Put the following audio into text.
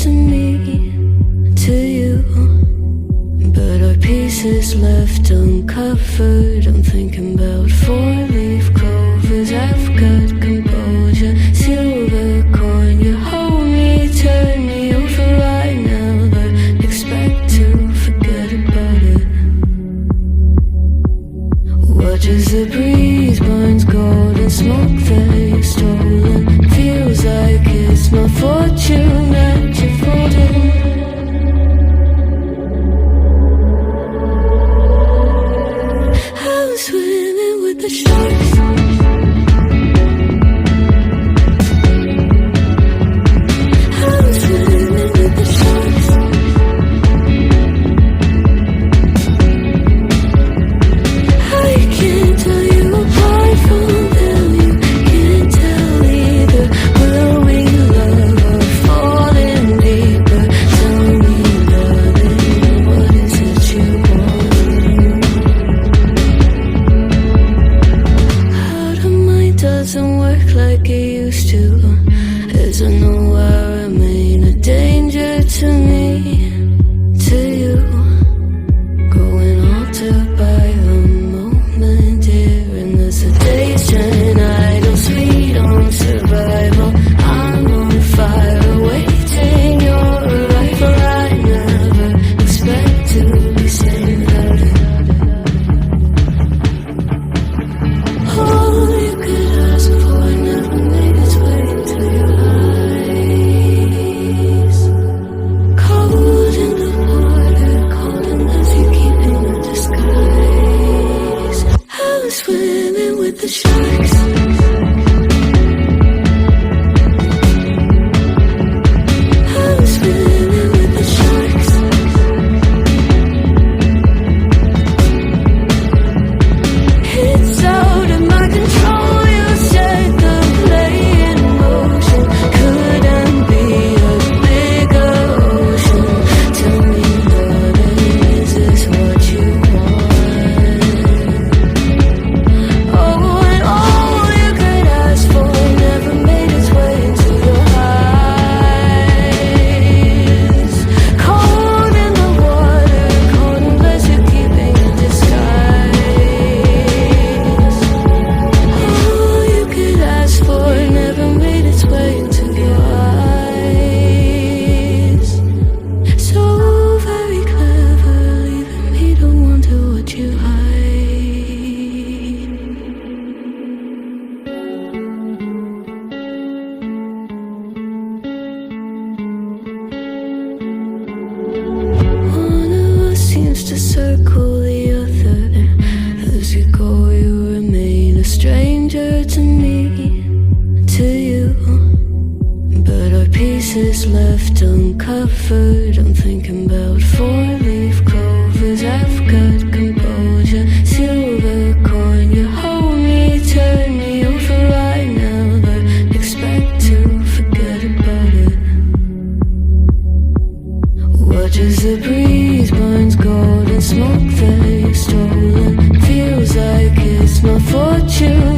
to me, to you, but our pieces left uncovered. I'm thinking about four-leaf clovers. I've got composure, silver coin. You hold me, turn me over right now, but expect to forget about it. Watch as the breeze burns golden smoke that you've stolen. Feels like it's my fortune that you're folding. I'm swimming with the sharks. I'm swimming with the sharks. I can't tell you apart from them. You can't tell either. Will we love or falling deeper? Tell me, darling, what is it you want? Out of mind doesn't work like it used to. As I know I remain a danger to me, to you. Growing altered by the moment, dear. And as the days turn idle, sweet on survival, I'm on fire, waiting your arrival. I never expect to be saying without it. All you could ask for never made its way into your eyes. Cold in the water, cold unless you keep in a disguise. I'm swimming with the sharks. I'm swimming with the sharks. It's out of my control. You set the play in motion. Couldn't be a bigger ocean. Tell me, darling, is this what you want? Oh, and all you could ask for never made its way into your eyes. Cold in the water, cold unless you're keeping a disguise. All you could ask for never made its way into your eyes. So very clever, leaving me to wonder what you hide. One of us seems to circle the other. As you go, you remain a stranger to me, to you, but our pieces left uncovered. I'm thinking about four-leaf clovers. I've got composure, silver coin. You hold me, turn me over right now, but expect to forget about it. Watch as the breeze burns golden smoke that you've stolen. Feels like it's my fortune